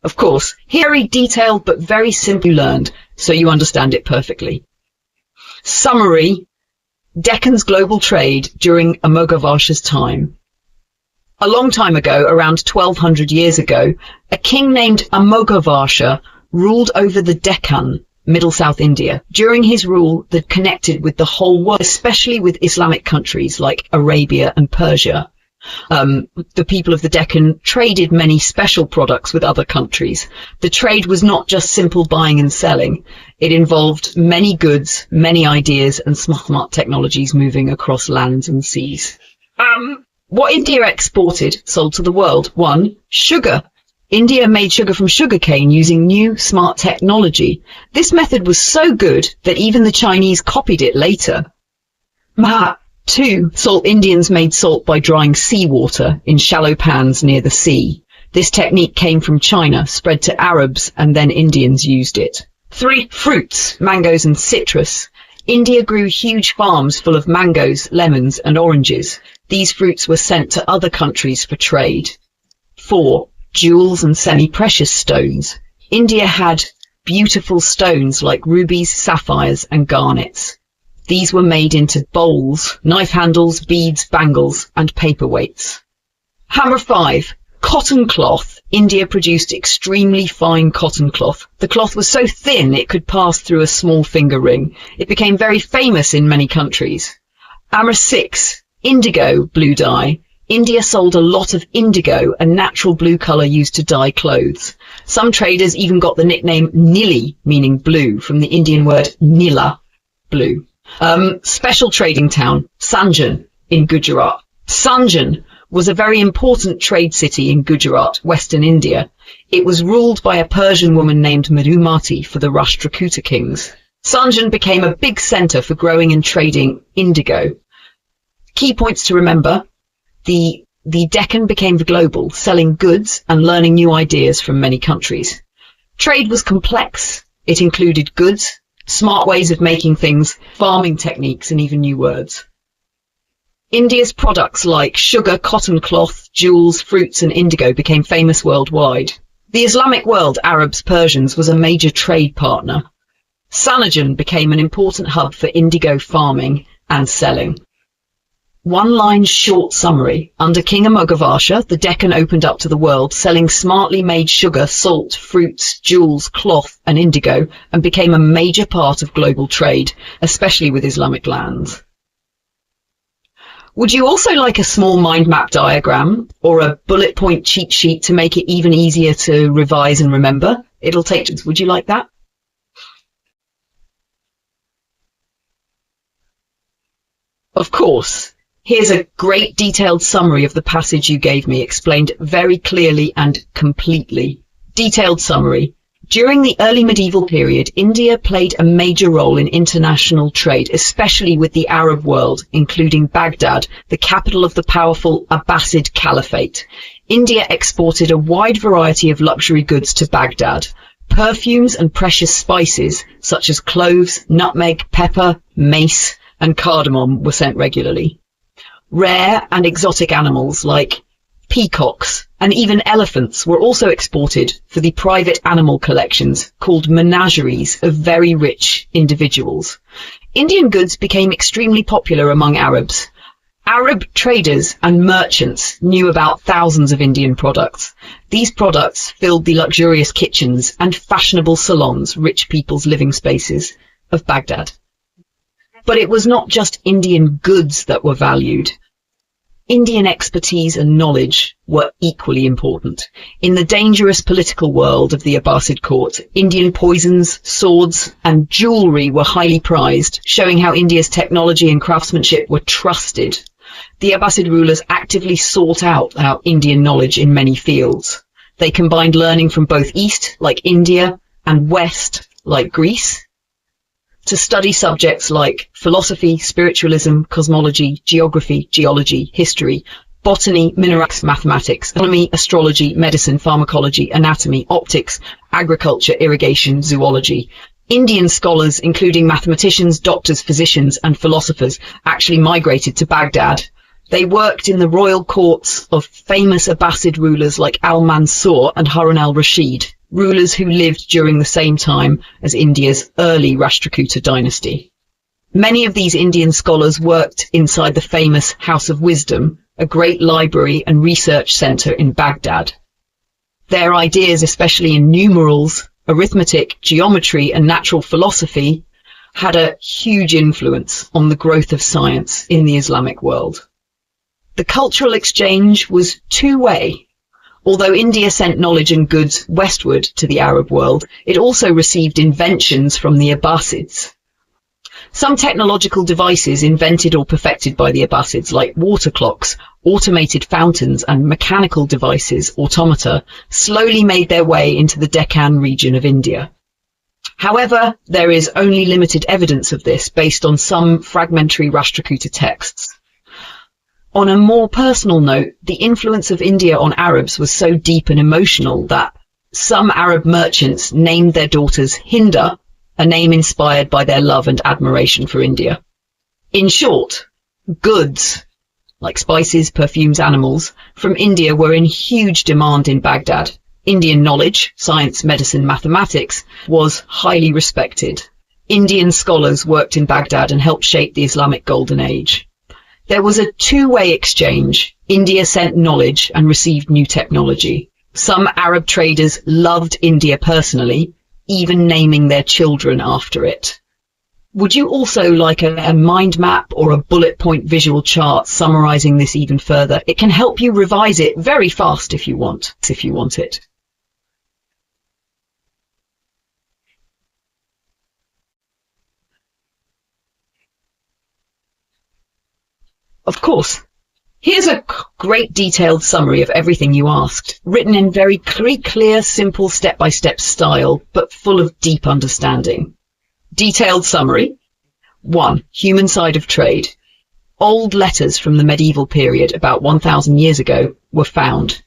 Of course, very detailed but very simply learned, so you understand it perfectly. Summary: Deccan's global trade during Amoghavarsha's time. A long time ago, around 1200 years ago, a king named Amoghavarsha ruled over the Deccan, Middle South India. During his rule, that connected with the whole world, especially with Islamic countries like Arabia and Persia. The people of the Deccan traded many special products with other countries. The trade was not just simple buying and selling. It involved many goods, many ideas, and smart technologies moving across lands and seas. What India exported sold to the world. 1. Sugar. India made sugar from sugarcane using new, smart technology. This method was so good that even the Chinese copied it later. 2. Salt. Indians made salt by drying seawater in shallow pans near the sea. This technique came from China, spread to Arabs, and then Indians used it. 3. Fruits, mangoes and citrus. India grew huge farms full of mangoes, lemons, and oranges. These fruits were sent to other countries for trade. 4. Jewels and semi-precious stones. India had beautiful stones like rubies, sapphires, and garnets. These were made into bowls, knife handles, beads, bangles, and paperweights. 5. Cotton cloth. India produced extremely fine cotton cloth. The cloth was so thin it could pass through a small finger ring. It became very famous in many countries. 6. Indigo, blue dye. India sold a lot of indigo, a natural blue colour used to dye clothes. Some traders even got the nickname Nili, meaning blue, from the Indian word Nila, blue. Special trading town, Sanjan, in Gujarat. Sanjan was a very important trade city in Gujarat, western India. It was ruled by a Persian woman named Madhumati for the Rastrakuta kings. Sanjan became a big centre for growing and trading indigo. Key points to remember: the Deccan became global, selling goods and learning new ideas from many countries. Trade was complex. It included goods, smart ways of making things, farming techniques, and even new words. India's products like sugar, cotton cloth, jewels, fruits, and indigo became famous worldwide. The Islamic world, Arabs, Persians, was a major trade partner. Sanajan became an important hub for indigo farming and selling. One-line short summary. Under King Amoghavarsha, the Deccan opened up to the world, selling smartly made sugar, salt, fruits, jewels, cloth, and indigo, and became a major part of global trade, especially with Islamic lands. Would you also like a small mind map diagram or a bullet point cheat sheet to make it even easier to revise and remember? It'll take. Would you like that? Of course. Here's a great detailed summary of the passage you gave me, explained very clearly and completely. Detailed summary. During the early medieval period, India played a major role in international trade, especially with the Arab world, including Baghdad, the capital of the powerful Abbasid Caliphate. India exported a wide variety of luxury goods to Baghdad. Perfumes and precious spices, such as cloves, nutmeg, pepper, mace, and cardamom, were sent regularly. Rare and exotic animals like peacocks and even elephants were also exported for the private animal collections called menageries of very rich individuals. Indian goods became extremely popular among Arabs. Arab traders and merchants knew about thousands of Indian products. These products filled the luxurious kitchens and fashionable salons, rich people's living spaces, of Baghdad. But it was not just Indian goods that were valued. Indian expertise and knowledge were equally important. In the dangerous political world of the Abbasid court, Indian poisons, swords, and jewelry were highly prized, showing how India's technology and craftsmanship were trusted. The Abbasid rulers actively sought out Indian knowledge in many fields. They combined learning from both East, like India, and West, like Greece, to study subjects like philosophy, spiritualism, cosmology, geography, geology, history, botany, minerals, mathematics, astronomy, astrology, medicine, pharmacology, anatomy, optics, agriculture, irrigation, zoology. Indian scholars, including mathematicians, doctors, physicians, and philosophers, actually migrated to Baghdad They worked in the royal courts of famous Abbasid rulers like al-Mansur and Harun al-Rashid, rulers who lived during the same time as India's early Rashtrakuta dynasty. Many of these Indian scholars worked inside the famous House of Wisdom, a great library and research center in Baghdad. Their ideas, especially in numerals, arithmetic, geometry, and natural philosophy, had a huge influence on the growth of science in the Islamic world. The cultural exchange was two-way. Although India sent knowledge and goods westward to the Arab world, it also received inventions from the Abbasids. Some technological devices invented or perfected by the Abbasids, like water clocks, automated fountains, and mechanical devices, automata, slowly made their way into the Deccan region of India. However, there is only limited evidence of this based on some fragmentary Rashtrakuta texts. On a more personal note, the influence of India on Arabs was so deep and emotional that some Arab merchants named their daughters Hinda, a name inspired by their love and admiration for India. In short, goods, like spices, perfumes, animals, from India were in huge demand in Baghdad. Indian knowledge, science, medicine, mathematics, was highly respected. Indian scholars worked in Baghdad and helped shape the Islamic Golden Age. There was a two-way exchange. India sent knowledge and received new technology. Some Arab traders loved India personally, even naming their children after it. Would you also like a mind map or a bullet point visual chart summarizing this even further? It can help you revise it very fast if you want it. Of course. Here's a great detailed summary of everything you asked, written in very clear, simple, step-by-step style, but full of deep understanding. Detailed summary. 1. Human side of trade. Old letters from the medieval period, about 1,000 years ago, were found.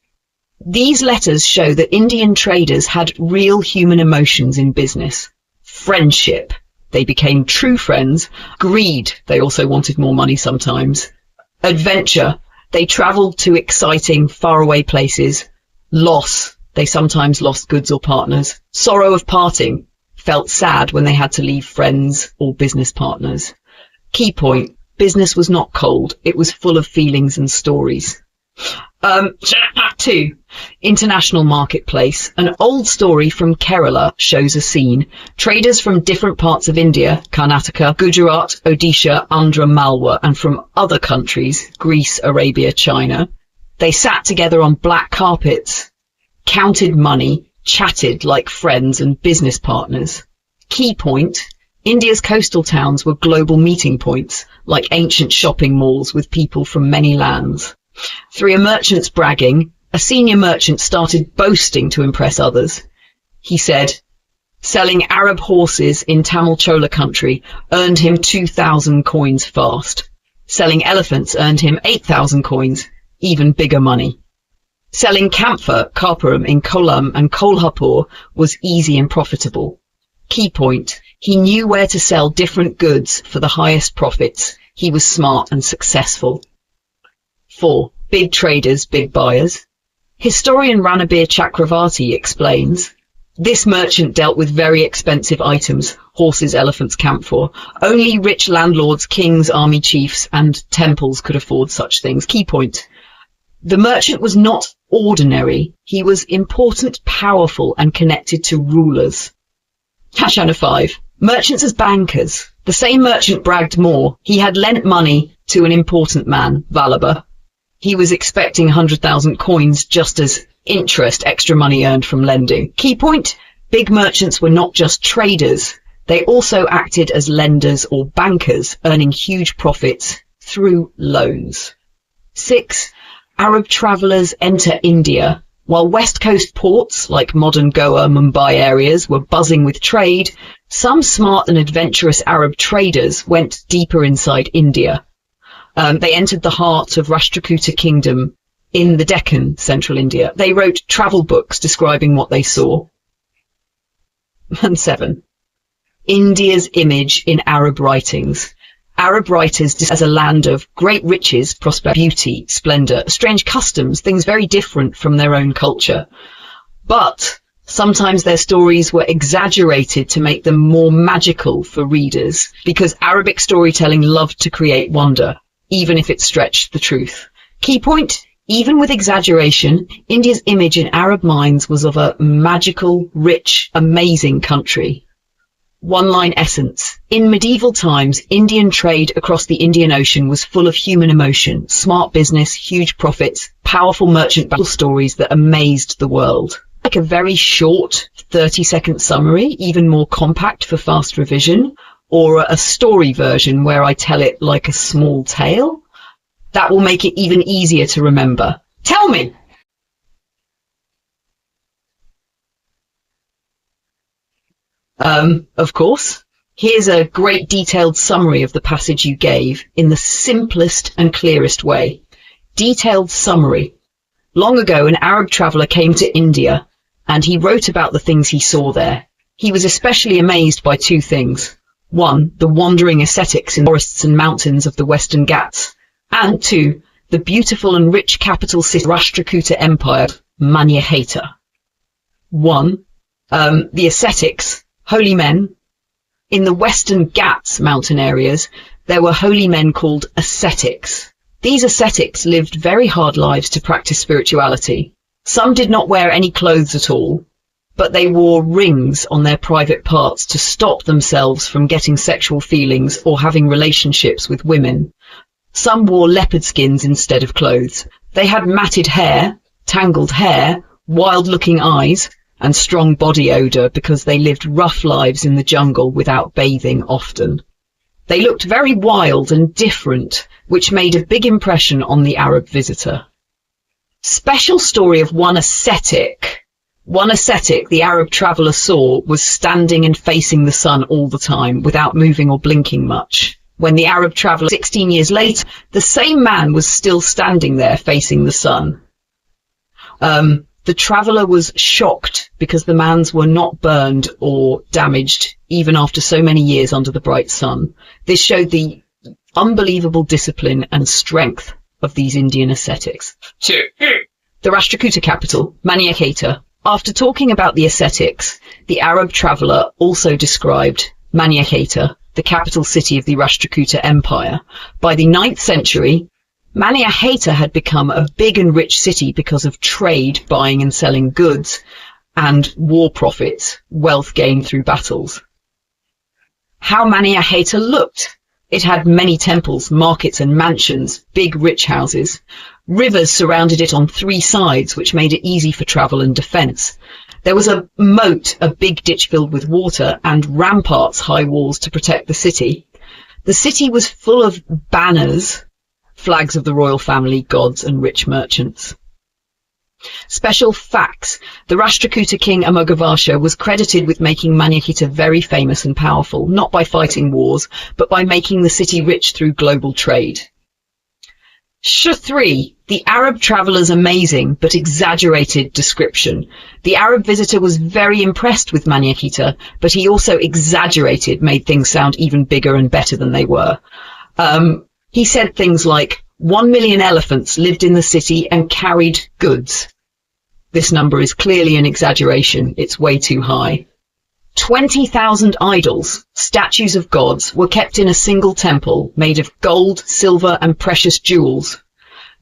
These letters show that Indian traders had real human emotions in business. Friendship. They became true friends. Greed. They also wanted more money sometimes. Adventure. They travelled to exciting, faraway places. Loss. They sometimes lost goods or partners. Sorrow of parting. Felt sad when they had to leave friends or business partners. Key point. Business was not cold. It was full of feelings and stories. 2. International marketplace. An old story from Kerala shows a scene. Traders from different parts of India, Karnataka, Gujarat, Odisha, Andhra, Malwa, and from other countries, Greece, Arabia, China. They sat together on black carpets, counted money, chatted like friends and business partners. Key point. India's coastal towns were global meeting points, like ancient shopping malls with people from many lands. 3. A merchant's bragging. A senior merchant started boasting to impress others. He said, selling Arab horses in Tamil Chola country earned him 2,000 coins fast. Selling elephants earned him 8,000 coins, even bigger money. Selling camphor, Karpuram, in Kollam and Kolhapur was easy and profitable. Key point. He knew where to sell different goods for the highest profits. He was smart and successful. 4. Big traders, big buyers. Historian Ranabir Chakravarti explains, this merchant dealt with very expensive items, horses, elephants, camphor. Only rich landlords, kings, army chiefs, and temples could afford such things. Key point. The merchant was not ordinary. He was important, powerful, and connected to rulers. Hashana 5. Merchants as bankers. The same merchant bragged more. He had lent money to an important man, Vallabha. He was expecting 100,000 coins just as interest, extra money earned from lending. Key point, big merchants were not just traders. They also acted as lenders or bankers, earning huge profits through loans. 6. Arab travellers enter India. While west coast ports, like modern Goa, Mumbai areas, were buzzing with trade, some smart and adventurous Arab traders went deeper inside India. They entered the heart of Rashtrakuta kingdom in the Deccan, central India. They wrote travel books describing what they saw. And 7. India's image in Arab writings. Arab writers describe it as a land of great riches, prosperity, beauty, splendor, strange customs, things very different from their own culture. But sometimes their stories were exaggerated to make them more magical for readers, because Arabic storytelling loved to create wonder, even if it stretched the truth. Key point: even with exaggeration, India's image in Arab minds was of a magical, rich, amazing country. One-line essence. In medieval times, Indian trade across the Indian Ocean was full of human emotion, smart business, huge profits, powerful merchant battle stories that amazed the world. Like a very short 30-second summary, even more compact for fast revision, or a story version where I tell it like a small tale. That will make it even easier to remember. Tell me! Of course. Here's a great detailed summary of the passage you gave in the simplest and clearest way. Detailed summary. Long ago, an Arab traveller came to India, and he wrote about the things he saw there. He was especially amazed by two things. One, the wandering ascetics in the forests and mountains of the Western Ghats. And two, the beautiful and rich capital city of Rastrakuta Empire, Manyaheta. One, the ascetics, holy men. In the Western Ghats mountain areas, there were holy men called ascetics. These ascetics lived very hard lives to practice spirituality. Some did not wear any clothes at all, but they wore rings on their private parts to stop themselves from getting sexual feelings or having relationships with women. Some wore leopard skins instead of clothes. They had matted hair, tangled hair, wild-looking eyes, and strong body odor because they lived rough lives in the jungle without bathing often. They looked very wild and different, which made a big impression on the Arab visitor. Special story of one ascetic. One ascetic the Arab traveller saw was standing and facing the sun all the time without moving or blinking much. When the Arab traveller 16 years later, the same man was still standing there facing the sun. The traveller was shocked because the mans were not burned or damaged even after so many years under the bright sun. This showed the unbelievable discipline and strength of these Indian ascetics. The Rastrakuta capital, Manyaheta. After talking about the ascetics, the Arab traveller also described Manyaheta, the capital city of the Rastrakuta Empire. By the 9th century, Manyaheta had become a big and rich city because of trade, buying and selling goods, and war profits, wealth gained through battles. How Manyaheta looked. It had many temples, markets and mansions, big rich houses. Rivers surrounded it on 3 sides, which made it easy for travel and defence. There was a moat, a big ditch filled with water, and ramparts, high walls to protect the city. The city was full of banners, flags of the royal family, gods and rich merchants. Special facts. The Rastrakuta king Amoghavasha was credited with making Manyaheta very famous and powerful, not by fighting wars, but by making the city rich through global trade. 3. The Arab traveller's amazing but exaggerated description. The Arab visitor was very impressed with Manyaheta, but he also exaggerated, made things sound even bigger and better than they were. He said things like, 1 million elephants lived in the city and carried goods. This number is clearly an exaggeration. It's way too high. 20,000 idols, statues of gods, were kept in a single temple made of gold, silver and precious jewels.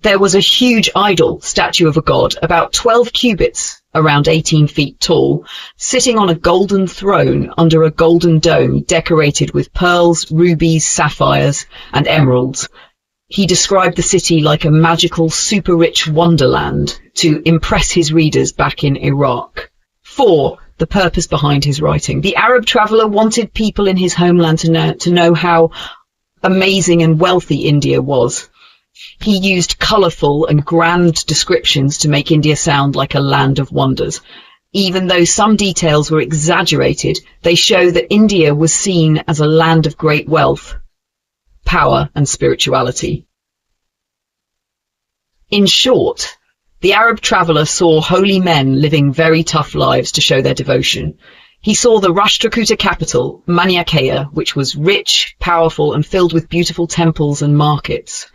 There was a huge idol, statue of a god, about 12 cubits, around 18 feet tall, sitting on a golden throne under a golden dome decorated with pearls, rubies, sapphires and emeralds. He described the city like a magical, super-rich wonderland to impress his readers back in Iraq. 4. The purpose behind his writing. The Arab traveller wanted people in his homeland to know how amazing and wealthy India was. He used colourful and grand descriptions to make India sound like a land of wonders. Even though some details were exaggerated, they show that India was seen as a land of great wealth, power and spirituality. In short, the Arab traveller saw holy men living very tough lives to show their devotion. He saw the Rashtrakuta capital, Manyakea, which was rich, powerful, and filled with beautiful temples and markets.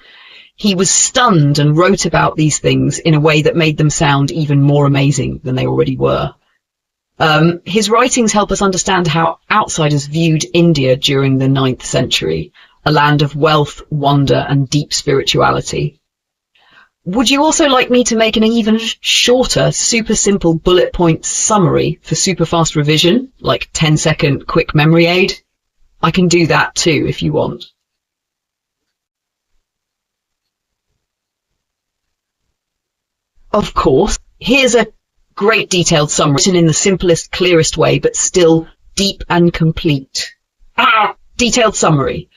He was stunned and wrote about these things in a way that made them sound even more amazing than they already were. His writings help us understand how outsiders viewed India during the 9th century, a land of wealth, wonder, and deep spirituality. Would you also like me to make an even shorter, super simple bullet point summary for super fast revision, like 10-second quick memory aid? I can do that too if you want. Of course, here's a great detailed summary written in the simplest, clearest way, but still deep and complete. Detailed summary.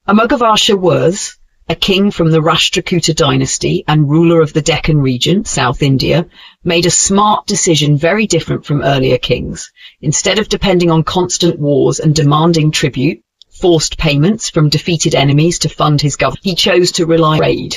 Amoghavarsha was a king from the Rashtrakuta dynasty and ruler of the Deccan region, South India, made a smart decision very different from earlier kings. Instead of depending on constant wars and demanding tribute, forced payments from defeated enemies to fund his government, he chose to rely on trade.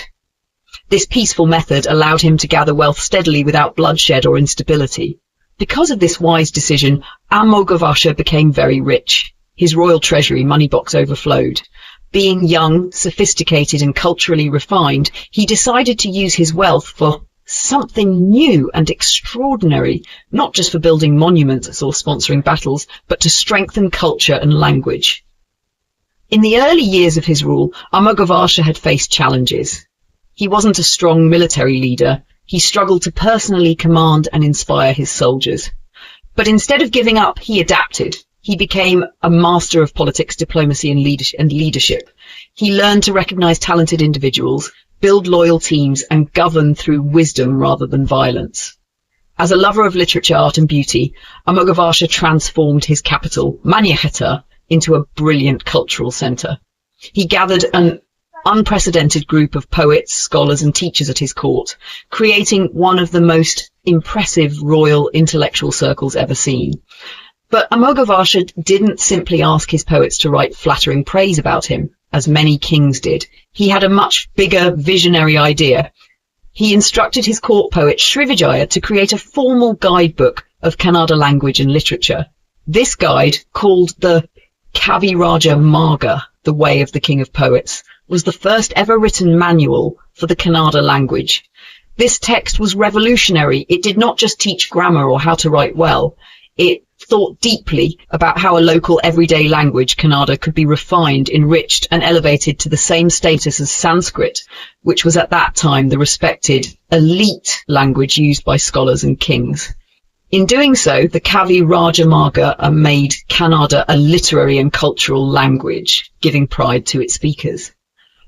This peaceful method allowed him to gather wealth steadily without bloodshed or instability. Because of this wise decision, Amoghavarsha became very rich. His royal treasury money box overflowed. Being young, sophisticated, and culturally refined, he decided to use his wealth for something new and extraordinary, not just for building monuments or sponsoring battles, but to strengthen culture and language. In the early years of his rule, Amoghavarsha had faced challenges. He wasn't a strong military leader. He struggled to personally command and inspire his soldiers. But instead of giving up, he adapted. He became a master of politics, diplomacy, and leadership. He learned to recognize talented individuals, build loyal teams, and govern through wisdom rather than violence. As a lover of literature, art, and beauty, Amoghavarsha transformed his capital, Manyakea, into a brilliant cultural center. He gathered an unprecedented group of poets, scholars, and teachers at his court, creating one of the most impressive royal intellectual circles ever seen. But Amoghavarsha didn't simply ask his poets to write flattering praise about him, as many kings did. He had a much bigger visionary idea. He instructed his court poet Srivijaya to create a formal guidebook of Kannada language and literature. This guide, called the Kaviraja Marga, the Way of the King of Poets, was the first ever written manual for the Kannada language. This text was revolutionary. It did not just teach grammar or how to write well. It thought deeply about how a local everyday language, Kannada, could be refined, enriched, and elevated to the same status as Sanskrit, which was at that time the respected, elite language used by scholars and kings. In doing so, the Kavi Rajamarga made Kannada a literary and cultural language, giving pride to its speakers.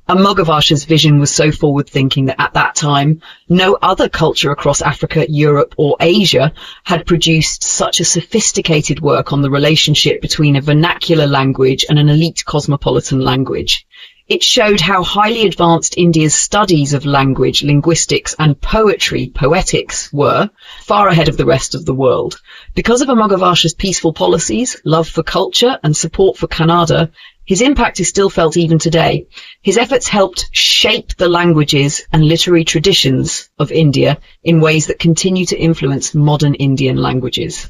Amoghavarsha's vision was so forward-thinking that at that time, no other culture across Africa, Europe, or Asia had produced such a sophisticated work on the relationship between a vernacular language and an elite cosmopolitan language. It showed how highly advanced India's studies of language, linguistics, and poetics were, far ahead of the rest of the world. Because of Amoghavarsha's peaceful policies, love for culture, and support for Kannada, his impact is still felt even today. His efforts helped shape the languages and literary traditions of India in ways that continue to influence modern Indian languages.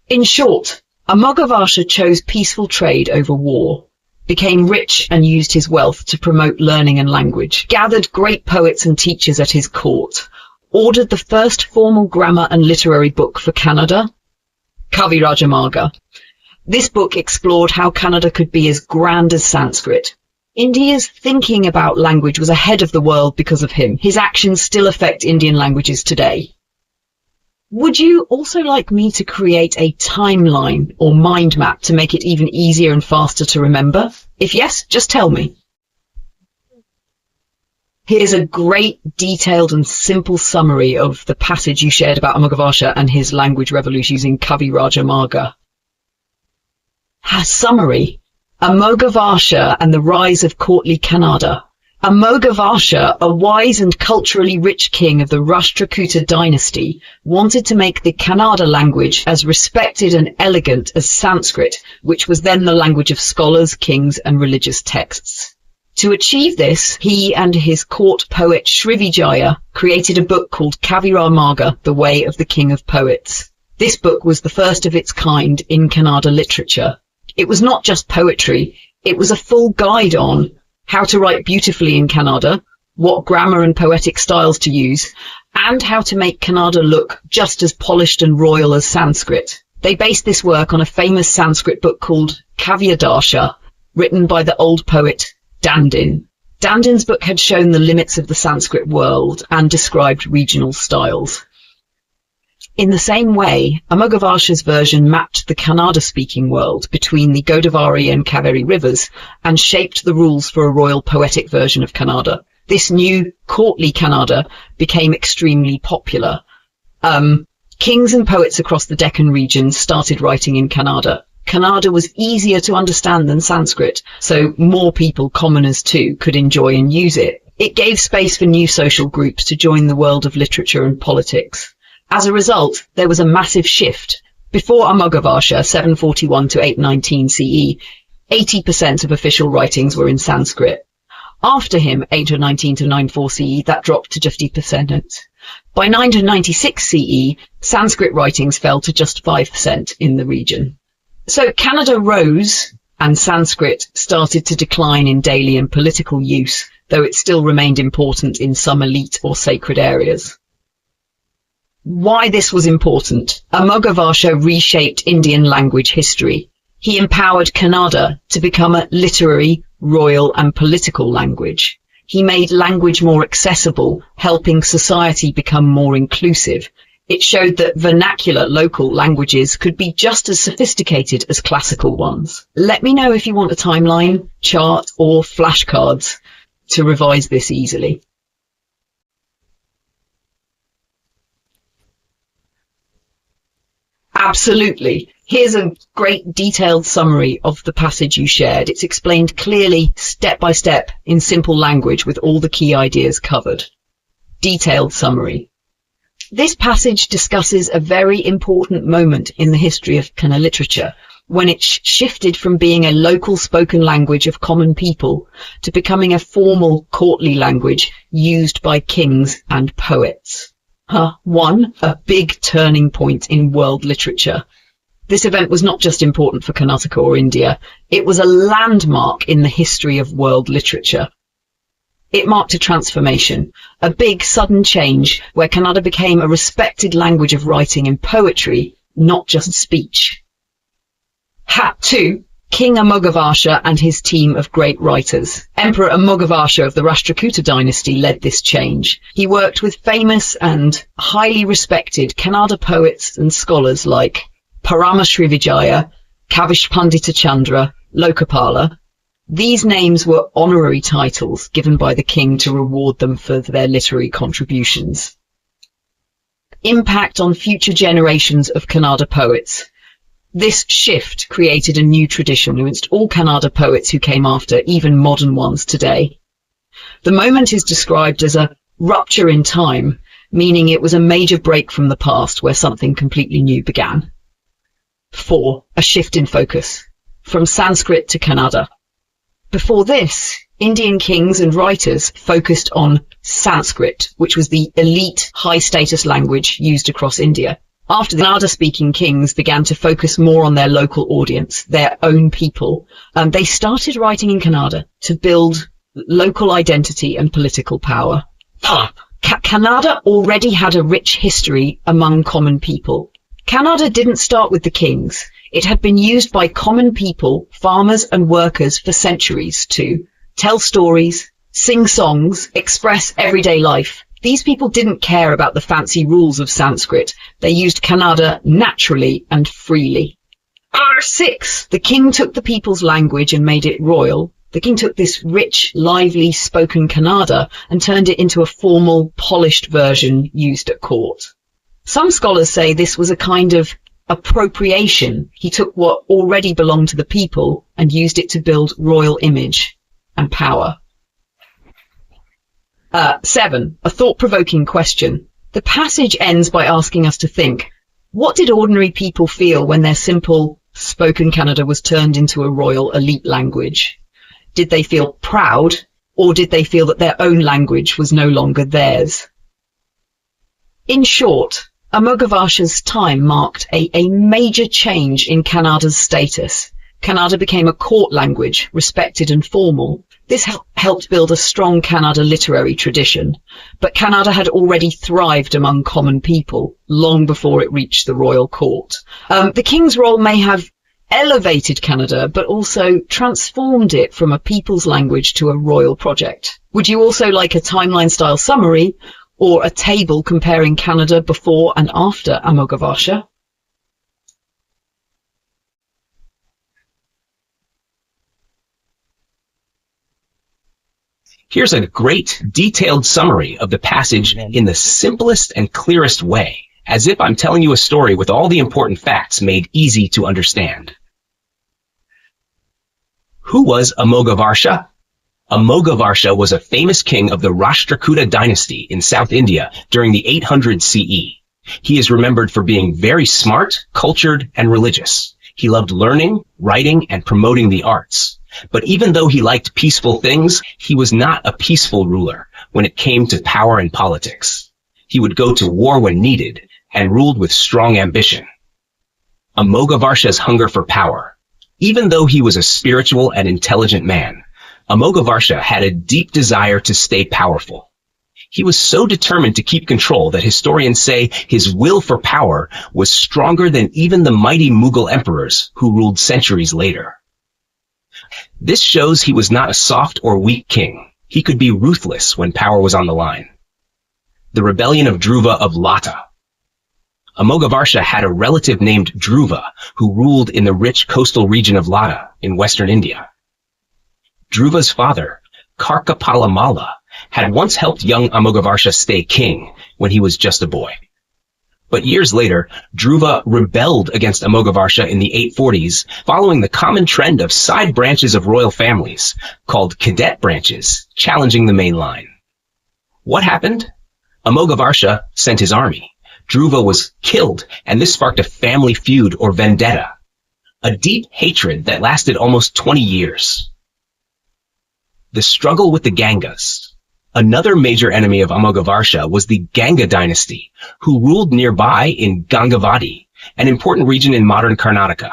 In short, Amoghavarsha chose peaceful trade over war, became rich and used his wealth to promote learning and language, gathered great poets and teachers at his court, ordered the first formal grammar and literary book for Kannada, Kavirajamarga. This book explored how Kannada could be as grand as Sanskrit. India's thinking about language was ahead of the world because of him. His actions still affect Indian languages today. Would you also like me to create a timeline or mind map to make it even easier and faster to remember? If yes, just tell me. Here's a great, detailed and simple summary of the passage you shared about Amoghavarsha and his language revolution using Kavirajamarga. Summary: Amoghavarsha and the rise of courtly Kannada. Amoghavarsha, a wise and culturally rich king of the Rastrakuta dynasty, wanted to make the Kannada language as respected and elegant as Sanskrit, which was then the language of scholars, kings, and religious texts. To achieve this, he and his court poet Srivijaya created a book called Kaviramarga, the Way of the King of Poets. This book was the first of its kind in Kannada literature. It was not just poetry, it was a full guide on how to write beautifully in Kannada, what grammar and poetic styles to use, and how to make Kannada look just as polished and royal as Sanskrit. They based this work on a famous Sanskrit book called Kavyadarsha, written by the old poet Dandin. Dandin's book had shown the limits of the Sanskrit world and described regional styles. In the same way, Amoghavasha's version mapped the Kannada-speaking world between the Godavari and Kaveri rivers and shaped the rules for a royal poetic version of Kannada. This new courtly Kannada became extremely popular. Kings and poets across the Deccan region started writing in Kannada. Kannada was easier to understand than Sanskrit, so more people, commoners too, could enjoy and use it. It gave space for new social groups to join the world of literature and politics. As a result, there was a massive shift. Before Amoghavasha, 741 to 819 CE, 80% of official writings were in Sanskrit. After him, 819 to 94 CE, that dropped to just 50%. By 996 CE, Sanskrit writings fell to just 5% in the region. So Kannada rose, and Sanskrit started to decline in daily and political use, though it still remained important in some elite or sacred areas. Why this was important? Amoghavasha reshaped Indian language history. He empowered Kannada to become a literary, royal and political language. He made language more accessible, helping society become more inclusive. It showed that vernacular local languages could be just as sophisticated as classical ones. Let me know if you want a timeline, chart or flashcards to revise this easily. Absolutely. Here's a great detailed summary of the passage you shared. It's explained clearly, step by step, in simple language with all the key ideas covered. Detailed summary. This passage discusses a very important moment in the history of Kannada literature, when it shifted from being a local spoken language of common people to becoming a formal courtly language used by kings and poets. One, a big turning point in world literature. This event was not just important for Karnataka or India, it was a landmark in the history of world literature. It marked a transformation, a big sudden change where Kannada became a respected language of writing and poetry, not just speech. 2. King Amoghavasha and his team of great writers. Emperor Amoghavasha of the Rastrakuta dynasty led this change. He worked with famous and highly respected Kannada poets and scholars like Parama Srivijaya, Kavish Pandita Chandra, Lokapala. These names were honorary titles given by the king to reward them for their literary contributions. Impact on future generations of Kannada poets. This shift created a new tradition amongst all Kannada poets who came after, even modern ones today. The moment is described as a rupture in time, meaning it was a major break from the past where something completely new began. 4. A shift in focus, from Sanskrit to Kannada. Before this, Indian kings and writers focused on Sanskrit, which was the elite, high-status language used across India. After the Kannada-speaking kings began to focus more on their local audience, their own people, they started writing in Kannada to build local identity and political power. Kannada already had a rich history among common people. Kannada didn't start with the kings. It had been used by common people, farmers and workers for centuries to tell stories, sing songs, express everyday life. These people didn't care about the fancy rules of Sanskrit. They used Kannada naturally and freely. 6. The king took the people's language and made it royal. The king took this rich, lively, spoken Kannada and turned it into a formal, polished version used at court. Some scholars say this was a kind of appropriation. He took what already belonged to the people and used it to build royal image and power. 7. A thought-provoking question. The passage ends by asking us to think, what did ordinary people feel when their simple, spoken Kannada was turned into a royal elite language? Did they feel proud, or did they feel that their own language was no longer theirs? In short, Amoghavarsha's time marked a major change in Kannada's status. Kannada became a court language, respected and formal. This helped build a strong Kannada literary tradition, but Kannada had already thrived among common people long before it reached the royal court. The king's role may have elevated Kannada, but also transformed it from a people's language to a royal project. Would you also like a timeline-style summary or a table comparing Kannada before and after Amoghavarsha? Here's a great, detailed summary of the passage in the simplest and clearest way, as if I'm telling you a story with all the important facts made easy to understand. Who was Amoghavarsha? Amoghavarsha was a famous king of the Rashtrakuta dynasty in South India during the 800 CE. He is remembered for being very smart, cultured, and religious. He loved learning, writing, and promoting the arts. But even though he liked peaceful things, he was not a peaceful ruler when it came to power and politics. He would go to war when needed and ruled with strong ambition. Amoghavarsha's hunger for power. Even though he was a spiritual and intelligent man, Amoghavarsha had a deep desire to stay powerful. He was so determined to keep control that historians say his will for power was stronger than even the mighty Mughal emperors who ruled centuries later. This shows he was not a soft or weak king. He could be ruthless when power was on the line. The rebellion of Dhruva of Lata. Amoghavarsha had a relative named Dhruva who ruled in the rich coastal region of Lata in western India. Dhruva's father, Karkapalamala, had once helped young Amoghavarsha stay king when he was just a boy. But years later, Dhruva rebelled against Amoghavarsha in the 840s, following the common trend of side branches of royal families, called cadet branches, challenging the main line. What happened? Amoghavarsha sent his army. Dhruva was killed, and this sparked a family feud or vendetta, a deep hatred that lasted almost 20 years. The struggle with the Gangas. Another major enemy of Amoghavarsha was the Ganga dynasty, who ruled nearby in Gangavadi, an important region in modern Karnataka.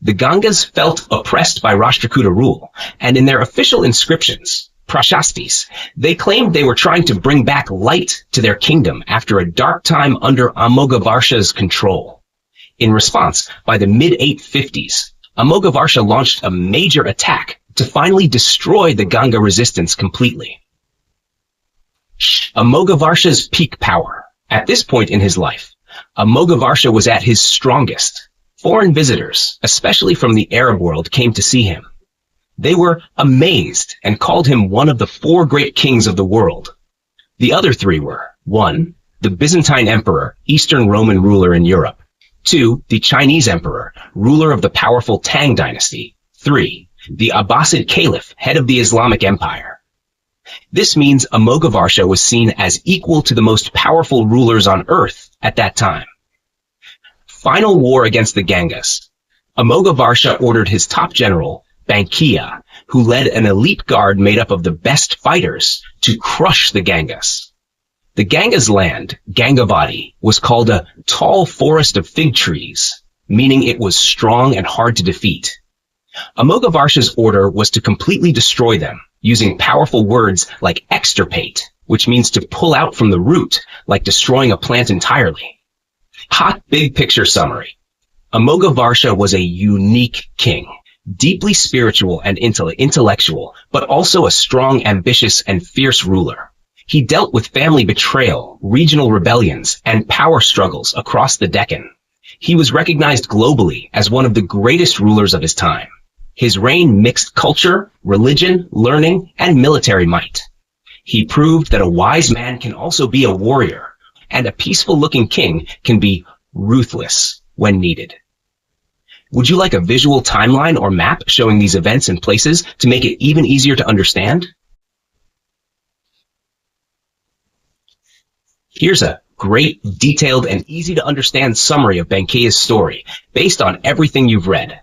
The Gangas felt oppressed by Rashtrakuta rule, and in their official inscriptions, Part-16, they claimed they were trying to bring back light to their kingdom after a dark time under Amoghavarsha's control. In response, by the mid-850s, Amoghavarsha launched a major attack to finally destroy the Ganga resistance completely. Amoghavarsha's peak power. At this point in his life, Amoghavarsha was at his strongest. Foreign visitors, especially from the Arab world, came to see him. They were amazed and called him one of the 4 great kings of the world. The other 3 were 1. The Byzantine emperor, Eastern Roman ruler in Europe. 2. The Chinese emperor, ruler of the powerful Tang dynasty. 3. The Abbasid caliph, head of the Islamic Empire. This means Amoghavarsha was seen as equal to the most powerful rulers on earth at that time. Final war against the Gangas. Amoghavarsha ordered his top general, Bankiya, who led an elite guard made up of the best fighters, to crush the Gangas. The Gangas' land, Gangavadi, was called a tall forest of fig trees, meaning it was strong and hard to defeat. Amoghavarsha's order was to completely destroy them, using powerful words like extirpate, which means to pull out from the root, like destroying a plant entirely. Hot big picture summary. Amoghavarsha was a unique king, deeply spiritual and intellectual, but also a strong, ambitious, and fierce ruler. He dealt with family betrayal, regional rebellions, and power struggles across the Deccan. He was recognized globally as one of the greatest rulers of his time. His reign mixed culture, religion, learning, and military might. He proved that a wise man can also be a warrior, and a peaceful-looking king can be ruthless when needed. Would you like a visual timeline or map showing these events and places to make it even easier to understand? Here's a great, detailed, and easy-to-understand summary of Bankiya's story, based on everything you've read.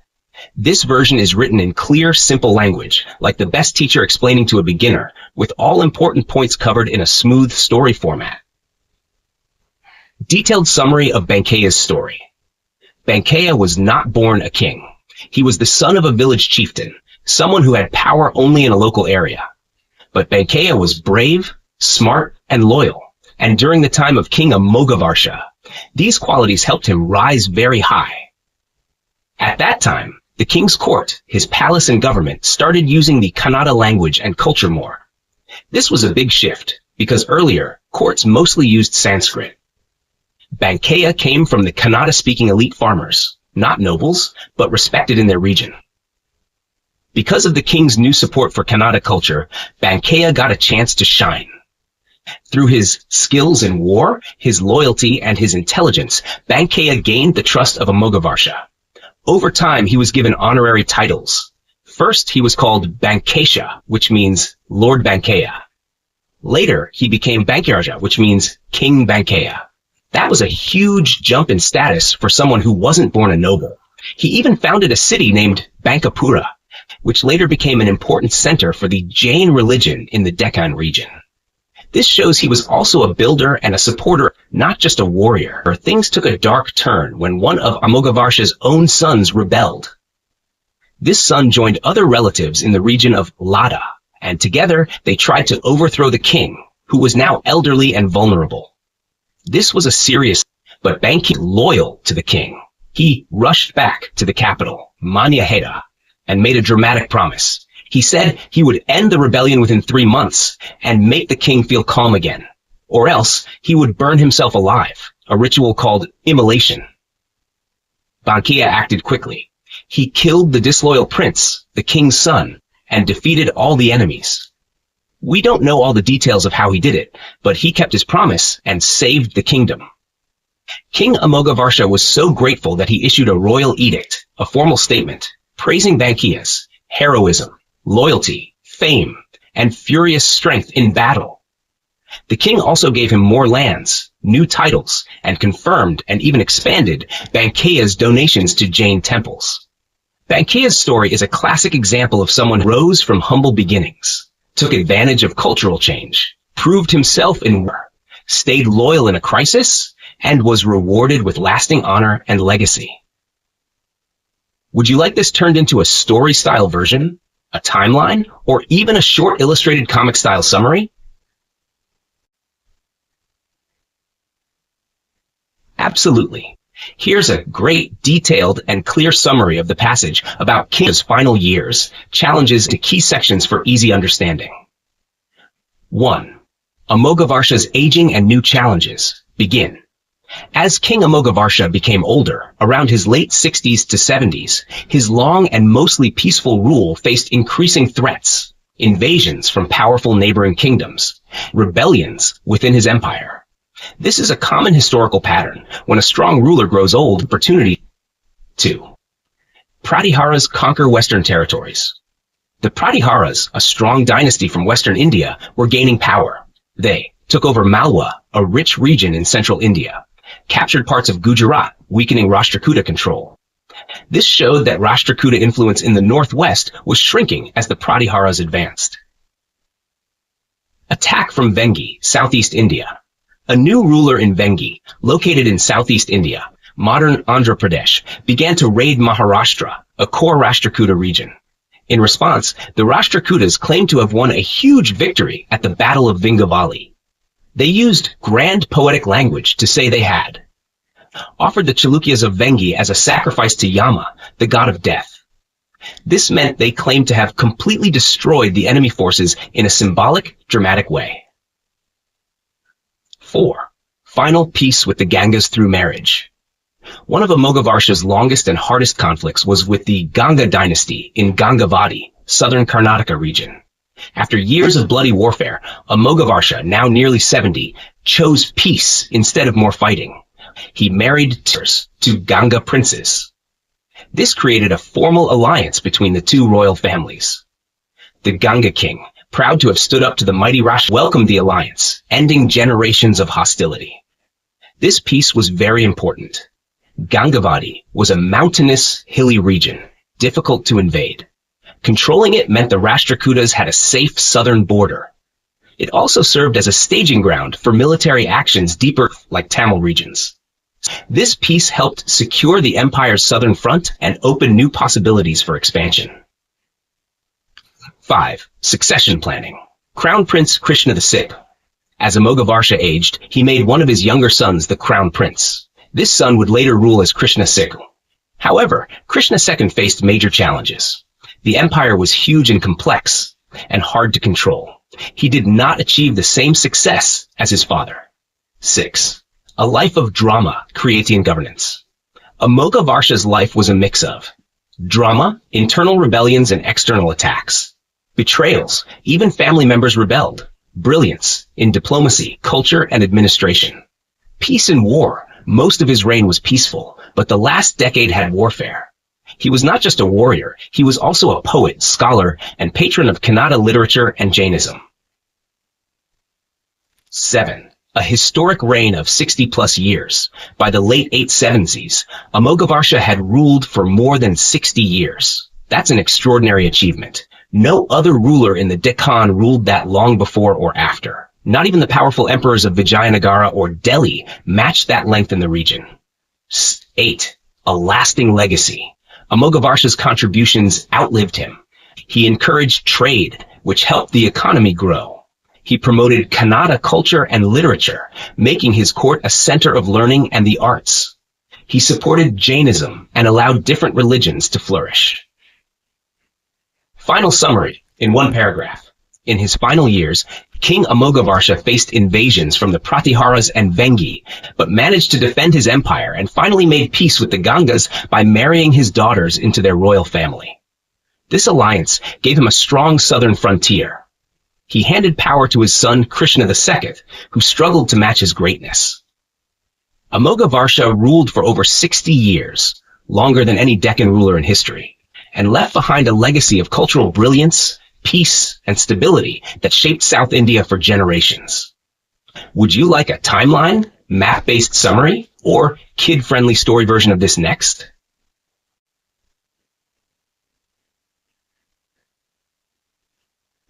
This version is written in clear, simple language, like the best teacher explaining to a beginner, with all important points covered in a smooth story format. Detailed summary of Bankea's story. Bankea was not born a king. He was the son of a village chieftain, someone who had power only in a local area. But Bankea was brave, smart, and loyal, and during the time of King Amogavarsha, these qualities helped him rise very high. At that time, the king's court, his palace and government, started using the Kannada language and culture more. This was a big shift, because earlier, courts mostly used Sanskrit. Bankea came from the Kannada-speaking elite farmers, not nobles, but respected in their region. Because of the king's new support for Kannada culture, Bankea got a chance to shine. Through his skills in war, his loyalty, and his intelligence, Bankea gained the trust of Amogavarsha. Over time, he was given honorary titles. First, he was called Bankesha, which means Lord Bankea. Later, he became Bankiraja, which means King Bankea. That was a huge jump in status for someone who wasn't born a noble. He even founded a city named Bankapura, which later became an important center for the Jain religion in the Deccan region. This shows he was also a builder and a supporter, not just a warrior. Things took a dark turn when one of Amogavarsha's own sons rebelled. This son joined other relatives in the region of Lada, and together they tried to overthrow the king, who was now elderly and vulnerable. This was a serious, but Bankea was loyal to the king. He rushed back to the capital, Manyaheda, and made a dramatic promise. He said he would end the rebellion within 3 months and make the king feel calm again, or else he would burn himself alive, a ritual called immolation. Bankea acted quickly. He killed the disloyal prince, the king's son, and defeated all the enemies. We don't know all the details of how he did it, but he kept his promise and saved the kingdom. King Amogavarsha was so grateful that he issued a royal edict, a formal statement, praising Bankea's heroism, loyalty, fame, and furious strength in battle. The king also gave him more lands, new titles, and confirmed and even expanded Bankea's donations to Jain temples. Bankea's story is a classic example of someone who rose from humble beginnings, took advantage of cultural change, proved himself in war, stayed loyal in a crisis, and was rewarded with lasting honor and legacy. Would you like this turned into a story-style version, a timeline, or even a short illustrated comic-style summary? Absolutely. Here's a great, detailed, and clear summary of the passage about King's final years, challenges to key sections for easy understanding. 1. Amogavarsha's aging and new challenges begin. As King Amogavarsha became older, around his late 60s to 70s, his long and mostly peaceful rule faced increasing threats, invasions from powerful neighboring kingdoms, rebellions within his empire. This is a common historical pattern. When a strong ruler grows old, opportunity. 2. Pratiharas conquer Western territories. The Pratiharas, a strong dynasty from Western India, were gaining power. They took over Malwa, a rich region in central India, captured parts of Gujarat, weakening Rashtrakuta control. This showed that Rashtrakuta influence in the northwest was shrinking as the Pratiharas advanced. Attack from Vengi, southeast India. A new ruler in Vengi, located in southeast India, modern Andhra Pradesh, began to raid Maharashtra, a core Rashtrakuta region. In response, the Rashtrakutas claimed to have won a huge victory at the Battle of Vingavali. They used grand poetic language to say they had offered the Chalukyas of Vengi as a sacrifice to Yama, the god of death. This meant they claimed to have completely destroyed the enemy forces in a symbolic, dramatic way. 4. Final peace with the Gangas through marriage. One of Amogavarsha's longest and hardest conflicts was with the Ganga dynasty in Gangavadi, southern Karnataka region. After years of bloody warfare, Amogavarsha, now nearly 70, chose peace instead of more fighting. He married to Ganga princes. This created a formal alliance between the two royal families. The Ganga king, proud to have stood up to the mighty Rash, welcomed the alliance, ending generations of hostility. This peace was very important. Gangavadi was a mountainous, hilly region, difficult to invade. Controlling it meant the Rashtrakutas had a safe southern border. It also served as a staging ground for military actions deeper like Tamil regions. This peace helped secure the empire's southern front and open new possibilities for expansion. 5. Succession planning. Crown Prince Krishna VI. As Amogavarsha aged, he made one of his younger sons the Crown Prince. This son would later rule as Krishna VI. However, Krishna II faced major challenges. The empire was huge and complex, and hard to control. He did not achieve the same success as his father. 6. A life of drama, creating governance. Amogavarsha's life was a mix of drama, internal rebellions and external attacks, betrayals, even family members rebelled, brilliance in diplomacy, culture, and administration, peace and war. Most of his reign was peaceful, but the last decade had warfare. He was not just a warrior, he was also a poet, scholar, and patron of Kannada literature and Jainism. 7. A historic reign of 60-plus years. By the late 870s, Amogavarsha had ruled for more than 60 years. That's an extraordinary achievement. No other ruler in the Deccan ruled that long before or after. Not even the powerful emperors of Vijayanagara or Delhi matched that length in the region. 8. A lasting legacy. Amogavarsha's contributions outlived him. He encouraged trade, which helped the economy grow. He promoted Kannada culture and literature, making his court a center of learning and the arts. He supported Jainism and allowed different religions to flourish. Final summary, in one paragraph. In his final years, King Amogavarsha faced invasions from the Pratiharas and Vengi, but managed to defend his empire and finally made peace with the Gangas by marrying his daughters into their royal family. This alliance gave him a strong southern frontier. He handed power to his son Krishna II, who struggled to match his greatness. Amogavarsha ruled for over 60 years, longer than any Deccan ruler in history, and left behind a legacy of cultural brilliance, peace, and stability that shaped South India for generations. Would you like a timeline, map-based summary, or kid-friendly story version of this next?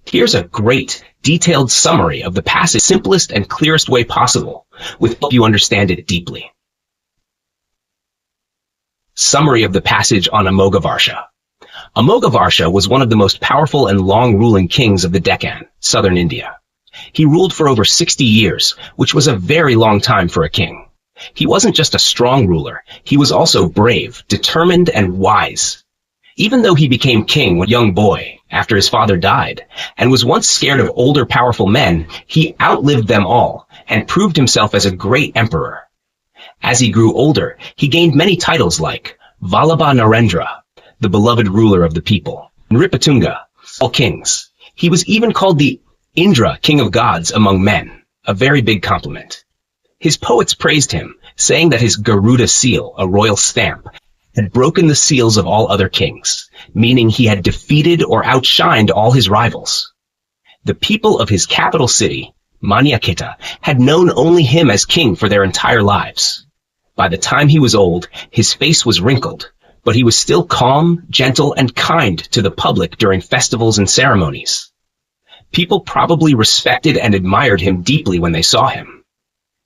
Here's a great, detailed summary of the passage, simplest and clearest way possible, with help you understand it deeply. Summary of the passage on Amogavarsha. Amogavarsha was one of the most powerful and long-ruling kings of the Deccan, southern India. He ruled for over 60 years, which was a very long time for a king. He wasn't just a strong ruler, he was also brave, determined, and wise. Even though he became king when a young boy, after his father died, and was once scared of older powerful men, he outlived them all, and proved himself as a great emperor. As he grew older, he gained many titles like Vallabha Narendra, the beloved ruler of the people, and Ripatunga, all kings. He was even called the Indra, king of gods among men, a very big compliment. His poets praised him, saying that his Garuda seal, a royal stamp, had broken the seals of all other kings, meaning he had defeated or outshined all his rivals. The people of his capital city, Manyaketa, had known only him as king for their entire lives. By the time he was old, his face was wrinkled, but he was still calm, gentle, and kind to the public during festivals and ceremonies. People probably respected and admired him deeply when they saw him.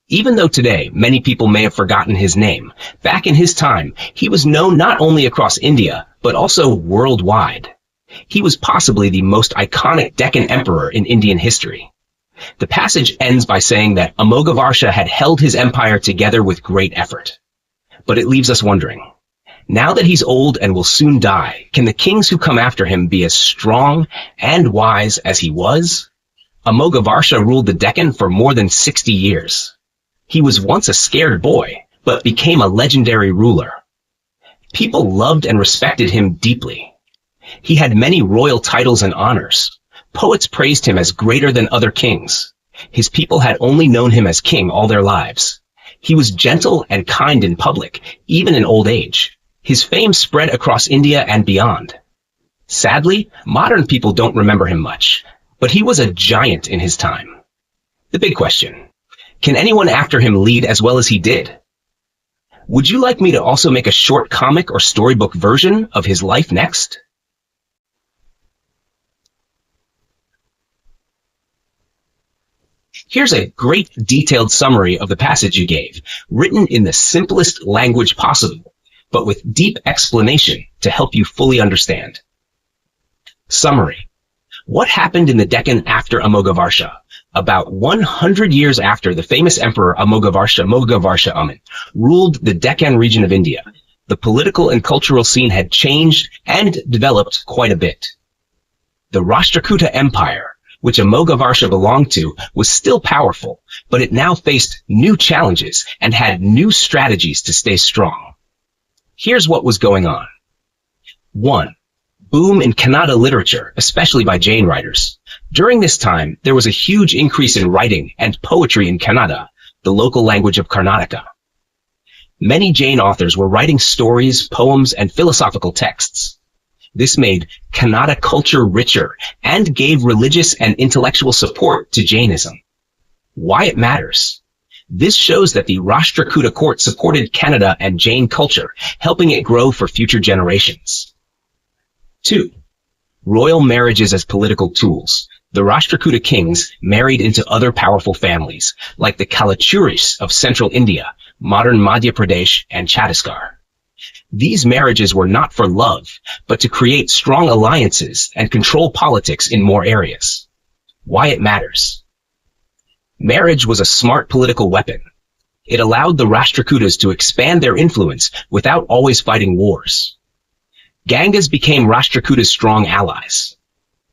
Even though today many people may have forgotten his name, back in his time, he was known not only across India, but also worldwide. He was possibly the most iconic Deccan emperor in Indian history. The passage ends by saying that Amogavarsha had held his empire together with great effort. But it leaves us wondering, now that he's old and will soon die, can the kings who come after him be as strong and wise as he was? Amogavarsha ruled the Deccan for more than 60 years. He was once a scared boy, but became a legendary ruler. People loved and respected him deeply. He had many royal titles and honors. Poets praised him as greater than other kings. His people had only known him as king all their lives. He was gentle and kind in public, even in old age. His fame spread across India and beyond. Sadly, modern people don't remember him much, but he was a giant in his time. The big question, can anyone after him lead as well as he did? Would you like me to also make a short comic or storybook version of his life next? Here's a great detailed summary of the passage you gave, written in the simplest language possible, but with deep explanation to help you fully understand. Summary. What happened in the Deccan after Amogavarsha? About 100 years after the famous emperor Amogavarsha ruled the Deccan region of India, the political and cultural scene had changed and developed quite a bit. The Rashtrakuta Empire, which Amogavarsha belonged to, was still powerful, but it now faced new challenges and had new strategies to stay strong. Here's what was going on. 1. Boom in Kannada literature, especially by Jain writers. During this time, there was a huge increase in writing and poetry in Kannada, the local language of Karnataka. Many Jain authors were writing stories, poems, and philosophical texts. This made Kannada culture richer and gave religious and intellectual support to Jainism. Why it matters? This shows that the Rashtrakuta court supported Kannada and Jain culture, helping it grow for future generations. 2. Royal marriages as political tools. The Rashtrakuta kings married into other powerful families, like the Chalukyas of central India, modern Madhya Pradesh, and Chhattisgarh. These marriages were not for love, but to create strong alliances and control politics in more areas. Why it matters? Marriage was a smart political weapon. It allowed the Rashtrakutas to expand their influence without always fighting wars. Gangas became Rashtrakutas' strong allies.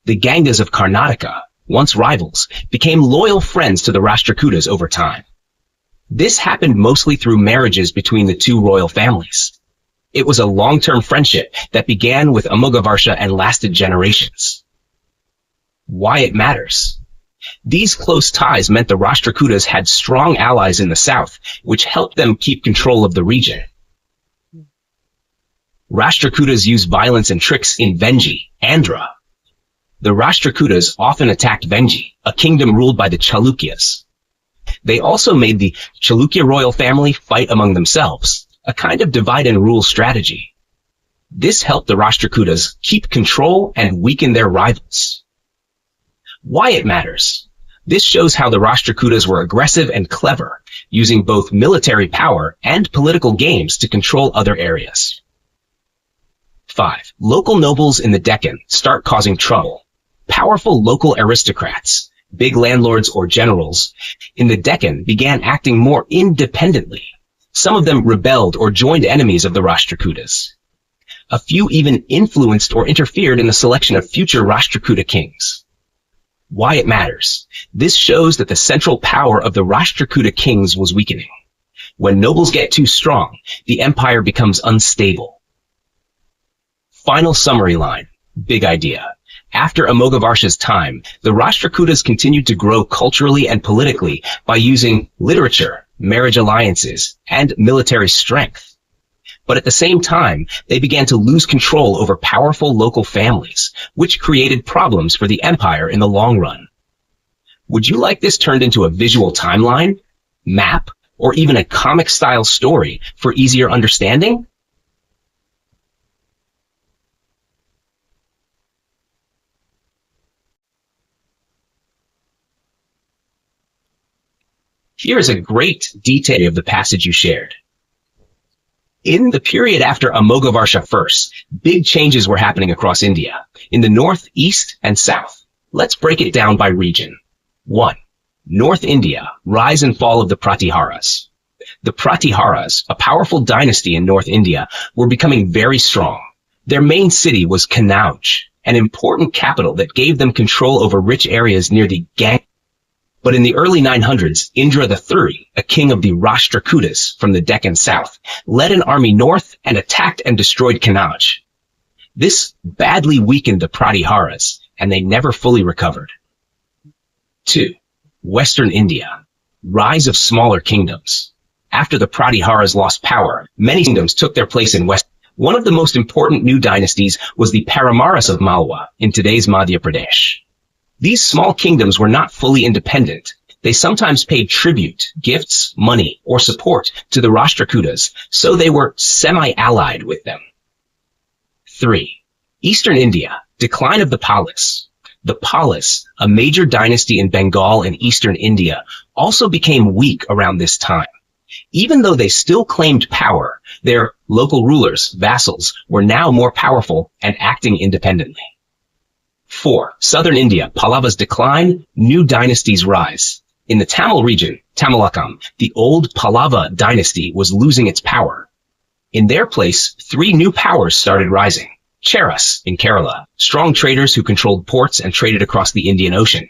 The Gangas of Karnataka, once rivals, became loyal friends to the Rashtrakutas over time. This happened mostly through marriages between the two royal families. It was a long-term friendship that began with Amogavarsha and lasted generations. Why it matters? These close ties meant the Rashtrakutas had strong allies in the south, which helped them keep control of the region. Rashtrakutas used violence and tricks in Vengi, Andhra. The Rashtrakutas often attacked Vengi, a kingdom ruled by the Chalukyas. They also made the Chalukya royal family fight among themselves, a kind of divide and rule strategy. This helped the Rashtrakutas keep control and weaken their rivals. Why it matters? This shows how the Rashtrakutas were aggressive and clever, using both military power and political games to control other areas. 5. Local nobles in the Deccan start causing trouble. Powerful local aristocrats, big landlords or generals, in the Deccan began acting more independently. Some of them rebelled or joined enemies of the Rashtrakutas. A few even influenced or interfered in the selection of future Rashtrakuta kings. Why it matters? This shows that the central power of the Rashtrakuta kings was weakening. When nobles get too strong, the empire becomes unstable. Final summary line. Big idea. After Amogavarsha's time, the Rashtrakutas continued to grow culturally and politically by using literature, marriage alliances, and military strength. But at the same time, they began to lose control over powerful local families, which created problems for the empire in the long run. Would you like this turned into a visual timeline, map, or even a comic-style story for easier understanding? Here is a great detail of the passage you shared. In the period after Amogavarsha I, big changes were happening across India, in the north, east, and south. Let's break it down by region. 1. North India, rise and fall of the Pratiharas. The Pratiharas, a powerful dynasty in North India, were becoming very strong. Their main city was Kanauj, an important capital that gave them control over rich areas near the Ganges. But in the early 900s, Indra III, a king of the Rashtrakutas from the Deccan south, led an army north and attacked and destroyed Kanauj. This badly weakened the Pratiharas, and they never fully recovered. 2. Western India. Rise of smaller kingdoms. After the Pratiharas lost power, many kingdoms took their place in West. One of the most important new dynasties was the Paramaras of Malwa in today's Madhya Pradesh. These small kingdoms were not fully independent. They sometimes paid tribute, gifts, money, or support to the Rashtrakutas, so they were semi-allied with them. 3. Eastern India, decline of the Palas. The Palas, a major dynasty in Bengal and eastern India, also became weak around this time. Even though they still claimed power, their local rulers, vassals, were now more powerful and acting independently. 4. Southern India, Pallavas decline, new dynasties rise. In the Tamil region, Tamilakam, the old Pallava dynasty was losing its power. In their place, 3 new powers started rising. Cheras in Kerala, strong traders who controlled ports and traded across the Indian Ocean.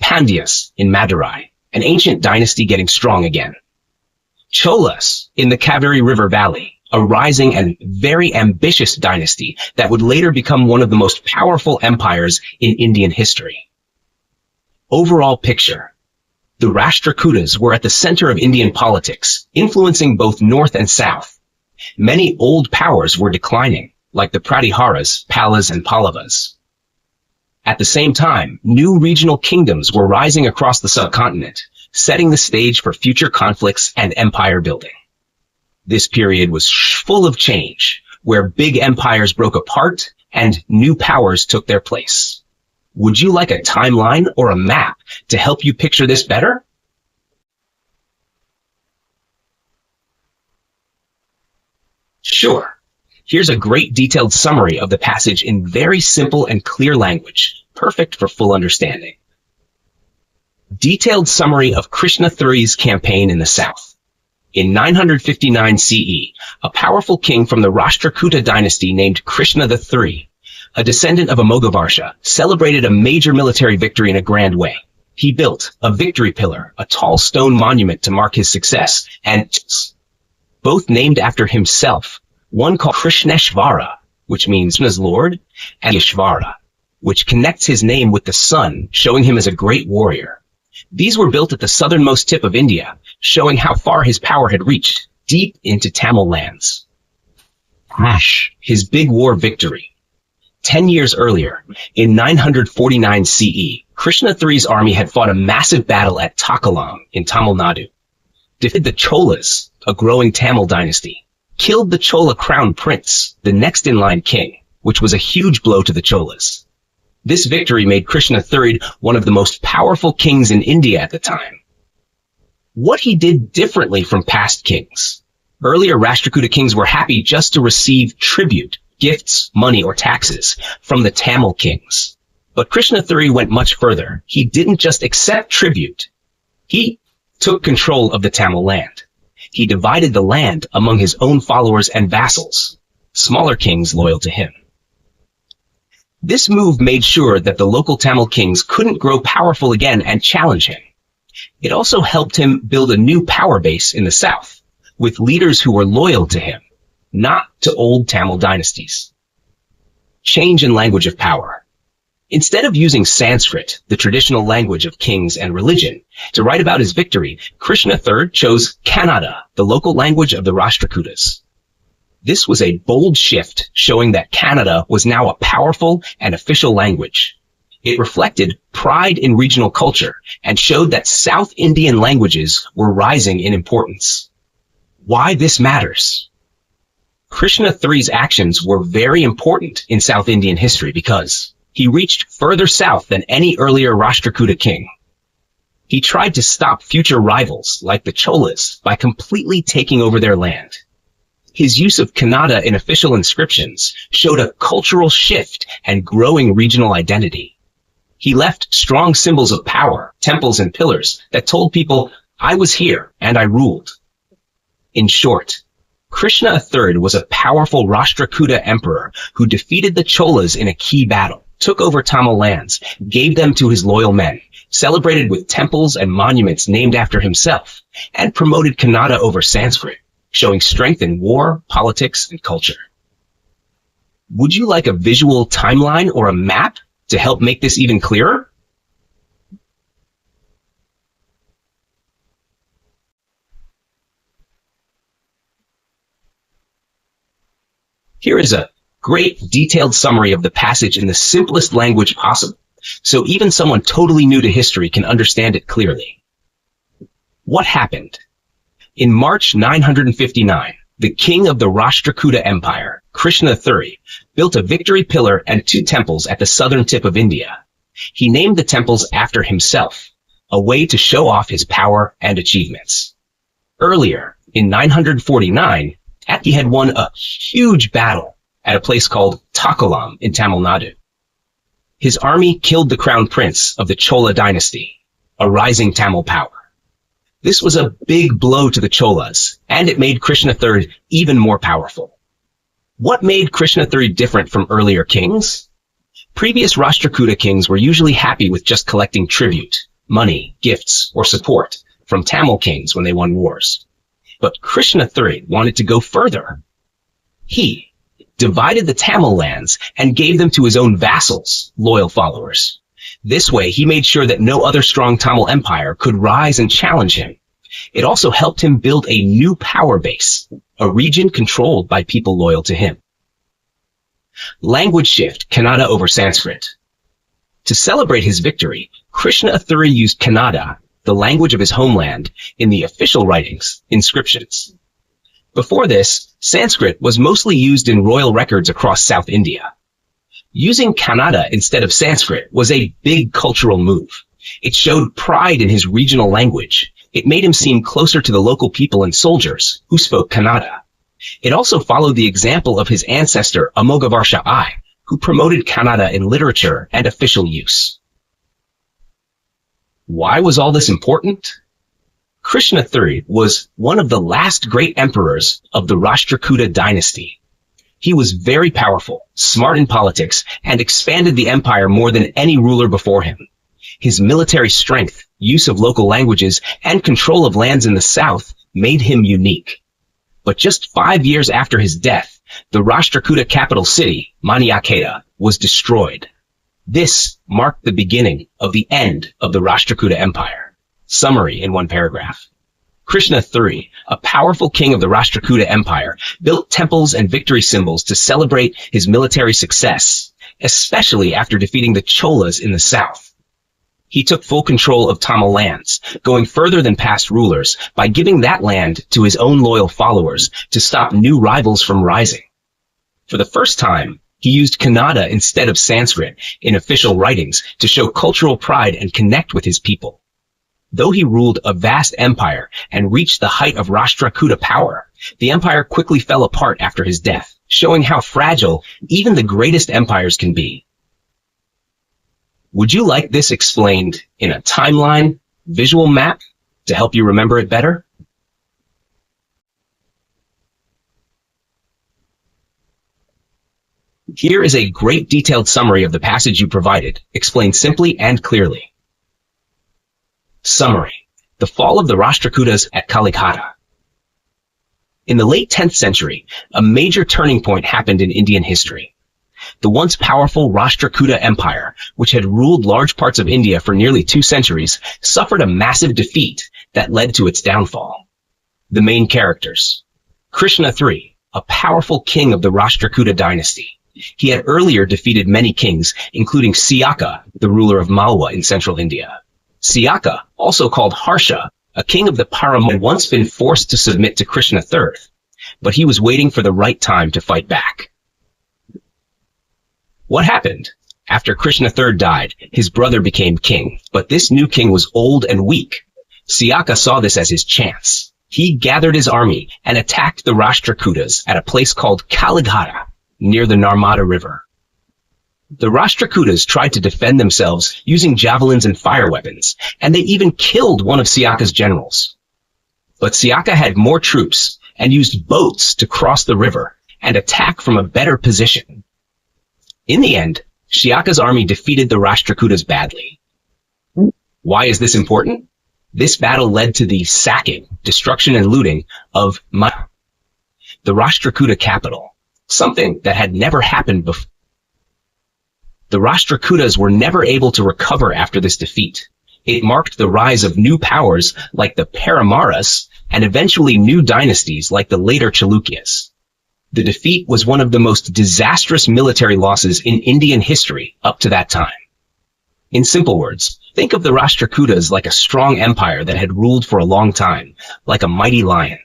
Pandyas in Madurai, an ancient dynasty getting strong again. Cholas in the Kaveri River Valley, a rising and very ambitious dynasty that would later become one of the most powerful empires in Indian history. Overall picture. The Rastrakutas were at the center of Indian politics, influencing both north and south. Many old powers were declining, like the Pratiharas, Pallas, and Pallavas. At the same time, new regional kingdoms were rising across the subcontinent, setting the stage for future conflicts and empire building. This period was full of change, where big empires broke apart and new powers took their place. Would you like a timeline or a map to help you picture this better? Sure. Here's a great detailed summary of the passage in very simple and clear language, perfect for full understanding. Detailed summary of Krishna III's campaign in the south. In 959 CE, a powerful king from the Rashtrakuta dynasty named Krishna III, a descendant of Amoghavarsha, celebrated a major military victory in a grand way. He built a victory pillar, a tall stone monument to mark his success, and both named after himself, one called Krishneshvara, which means Krishna's Lord, and Ishvara, which connects his name with the sun, showing him as a great warrior. These were built at the southernmost tip of India, showing how far his power had reached, deep into Tamil lands. His big war victory. 10 years earlier, in 949 CE, Krishna III's army had fought a massive battle at Takalam in Tamil Nadu, defeated the Cholas, a growing Tamil dynasty, killed the Chola crown prince, the next in line king, which was a huge blow to the Cholas. This victory made Krishna III one of the most powerful kings in India at the time. What he did differently from past kings. Earlier Rashtrakuta kings were happy just to receive tribute, gifts, money, or taxes from the Tamil kings. But Krishna III went much further. He didn't just accept tribute. He took control of the Tamil land. He divided the land among his own followers and vassals, smaller kings loyal to him. This move made sure that the local Tamil kings couldn't grow powerful again and challenge him. It also helped him build a new power base in the south, with leaders who were loyal to him, not to old Tamil dynasties. Change in language of power. Instead of using Sanskrit, the traditional language of kings and religion, to write about his victory, Krishna III chose Kannada, the local language of the Rashtrakutas. This was a bold shift, showing that Kannada was now a powerful and official language. It reflected pride in regional culture and showed that South Indian languages were rising in importance. Why this matters? Krishna III's actions were very important in South Indian history because he reached further south than any earlier Rashtrakuta king. He tried to stop future rivals like the Cholas by completely taking over their land. His use of Kannada in official inscriptions showed a cultural shift and growing regional identity. He left strong symbols of power, temples and pillars that told people, I was here and I ruled. In short, Krishna III was a powerful Rashtrakuta emperor who defeated the Cholas in a key battle, took over Tamil lands, gave them to his loyal men, celebrated with temples and monuments named after himself, and promoted Kannada over Sanskrit, showing strength in war, politics, and culture. Would you like a visual timeline or a map to help make this even clearer? Here is a great detailed summary of the passage in the simplest language possible, so even someone totally new to history can understand it clearly. What happened? In March 959, the king of the Rashtrakuta Empire, Krishna III, built a victory pillar and 2 temples at the southern tip of India. He named the temples after himself, a way to show off his power and achievements. Earlier, in 949, he had won a huge battle at a place called Takkolam in Tamil Nadu. His army killed the crown prince of the Chola dynasty, a rising Tamil power. This was a big blow to the Cholas, and it made Krishna III even more powerful. What made Krishna III different from earlier kings? Previous Rashtrakuta kings were usually happy with just collecting tribute, money, gifts, or support from Tamil kings when they won wars. But Krishna III wanted to go further. He divided the Tamil lands and gave them to his own vassals, loyal followers. This way, he made sure that no other strong Tamil empire could rise and challenge him. It also helped him build a new power base, a region controlled by people loyal to him. Language shift, Kannada over Sanskrit. To celebrate his victory, Krishna III used Kannada, the language of his homeland, in the official writings, inscriptions. Before this, Sanskrit was mostly used in royal records across South India. Using Kannada instead of Sanskrit was a big cultural move. It showed pride in his regional language. It made him seem closer to the local people and soldiers who spoke Kannada. It also followed the example of his ancestor Amogavarsha I, who promoted Kannada in literature and official use. Why was all this important? Krishna III was one of the last great emperors of the Rashtrakuta dynasty. He was very powerful, smart in politics, and expanded the empire more than any ruler before him. His military strength, use of local languages, and control of lands in the south made him unique. But just 5 years after his death, the Rashtrakuta capital city, Maniaketa, was destroyed. This marked the beginning of the end of the Rashtrakuta Empire. Summary in 1 paragraph. Krishna III, a powerful king of the Rashtrakuta Empire, built temples and victory symbols to celebrate his military success, especially after defeating the Cholas in the south. He took full control of Tamil lands, going further than past rulers by giving that land to his own loyal followers to stop new rivals from rising. For the first time, he used Kannada instead of Sanskrit in official writings to show cultural pride and connect with his people. Though he ruled a vast empire and reached the height of Rashtrakuta power, the empire quickly fell apart after his death, showing how fragile even the greatest empires can be. Would you like this explained in a timeline, visual map, to help you remember it better? Here is a great detailed summary of the passage you provided, explained simply and clearly. Summary. The fall of the Rashtrakutas at Chalukya. In the late 10th century, a major turning point happened in Indian history. The once powerful Rashtrakuta Empire, which had ruled large parts of India for nearly 2 centuries, suffered a massive defeat that led to its downfall. The main characters. Krishna III, a powerful king of the Rashtrakuta dynasty. He had earlier defeated many kings, including Chalukya, the ruler of Malwa in central India. Chalukya, also called Harsha, a king of the Param, had once been forced to submit to Krishna III, but he was waiting for the right time to fight back. What happened? After Krishna III died, his brother became king, but this new king was old and weak. Chalukya saw this as his chance. He gathered his army and attacked the Rashtrakutas at a place called Chalukya, near the Narmada River. The Rashtrakutas tried to defend themselves using javelins and fire weapons, and they even killed one of Chalukya's generals. But Chalukya had more troops and used boats to cross the river and attack from a better position. In the end, Chalukya's army defeated the Rashtrakutas badly. Why is this important? This battle led to the sacking, destruction, and looting of the Rashtrakuta capital, something that had never happened before. The Rashtrakutas were never able to recover after this defeat. It marked the rise of new powers like the Paramaras and eventually new dynasties like the later Chalukyas. The defeat was one of the most disastrous military losses in Indian history up to that time. In simple words, think of the Rashtrakutas like a strong empire that had ruled for a long time, like a mighty lion.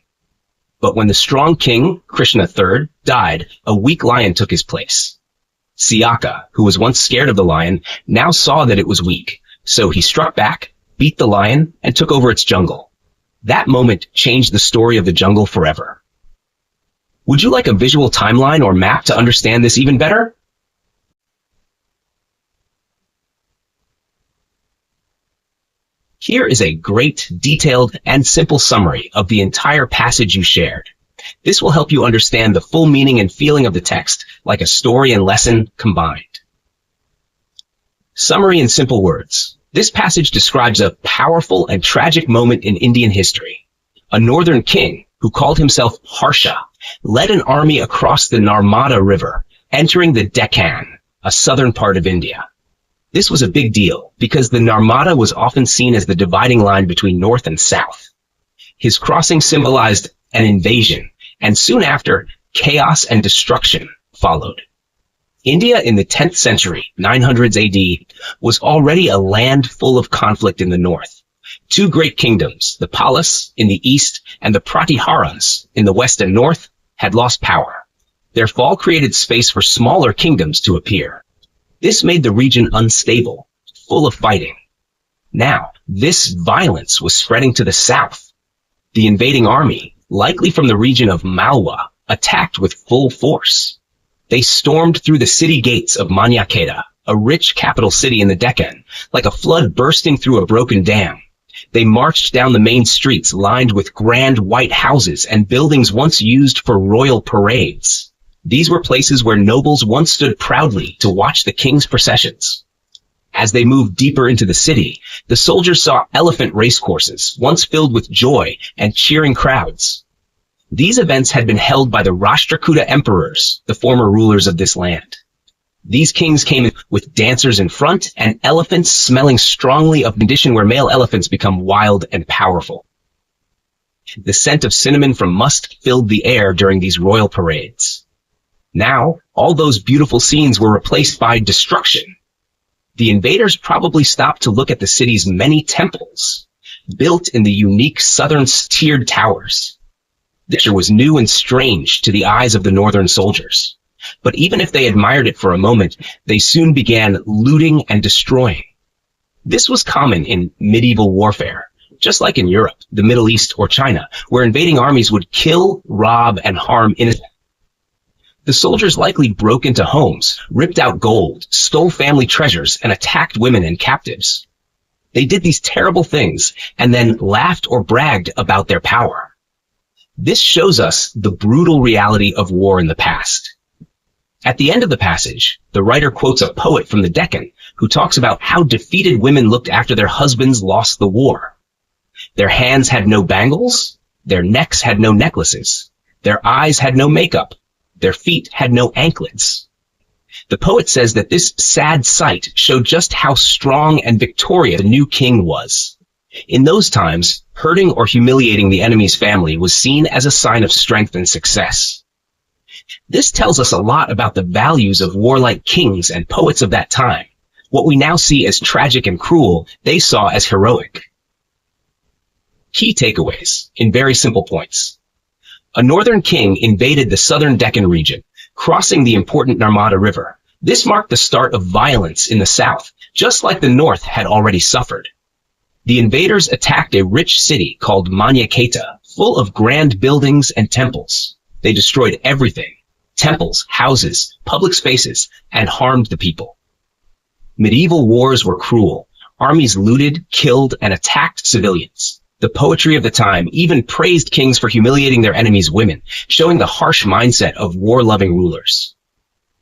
But when the strong king, Krishna III, died, a weak lion took his place. Siaka, who was once scared of the lion, now saw that it was weak, so he struck back, beat the lion, and took over its jungle. That moment changed the story of the jungle forever. Would you like a visual timeline or map to understand this even better? Here is a great, detailed, and simple summary of the entire passage you shared. This will help you understand the full meaning and feeling of the text, like a story and lesson combined. Summary in simple words. This passage describes a powerful and tragic moment in Indian history. A northern king, who called himself Harsha, led an army across the Narmada River, entering the Deccan, a southern part of India. This was a big deal because the Narmada was often seen as the dividing line between north and south. His crossing symbolized an invasion, and soon after, chaos and destruction followed. India in the 10th century, 900s AD, was already a land full of conflict in the north. Two great kingdoms, the Palas in the east and the Pratiharas in the west and north, had lost power. Their fall created space for smaller kingdoms to appear. This made the region unstable, full of fighting. Now, this violence was spreading to the south. The invading army, likely from the region of Malwa, attacked with full force. They stormed through the city gates of Manyaketa, a rich capital city in the Deccan, like a flood bursting through a broken dam. They marched down the main streets lined with grand white houses and buildings once used for royal parades. These were places where nobles once stood proudly to watch the king's processions. As they moved deeper into the city, the soldiers saw elephant racecourses, once filled with joy and cheering crowds. These events had been held by the Rastrakuta emperors, the former rulers of this land. These kings came with dancers in front and elephants smelling strongly of a condition where male elephants become wild and powerful. The scent of cinnamon from musk filled the air during these royal parades. Now, all those beautiful scenes were replaced by destruction. The invaders probably stopped to look at the city's many temples, built in the unique southern tiered towers. This was new and strange to the eyes of the northern soldiers. But even if they admired it for a moment, they soon began looting and destroying. This was common in medieval warfare, just like in Europe, the Middle East, or China, where invading armies would kill, rob, and harm innocent. The soldiers likely broke into homes, ripped out gold, stole family treasures, and attacked women and captives. They did these terrible things and then laughed or bragged about their power. This shows us the brutal reality of war in the past. At the end of the passage, the writer quotes a poet from the Deccan who talks about how defeated women looked after their husbands lost the war. Their hands had no bangles, their necks had no necklaces, their eyes had no makeup, their feet had no anklets. The poet says that this sad sight showed just how strong and victorious the new king was. In those times, hurting or humiliating the enemy's family was seen as a sign of strength and success. This tells us a lot about the values of warlike kings and poets of that time. What we now see as tragic and cruel, they saw as heroic. Key takeaways in very simple points. A northern king invaded the southern Deccan region, crossing the important Narmada River. This marked the start of violence in the south, just like the north had already suffered. The invaders attacked a rich city called Manyaketa, full of grand buildings and temples. They destroyed everything: temples, houses, public spaces, and harmed the people. Medieval wars were cruel. Armies looted, killed, and attacked civilians. The poetry of the time even praised kings for humiliating their enemies' women, showing the harsh mindset of war-loving rulers.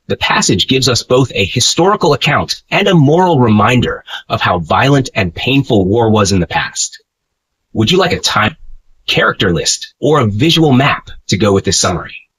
The passage gives us both a historical account and a moral reminder of how violent and painful war was in the past. Would you like a time, character list, or a visual map to go with this summary?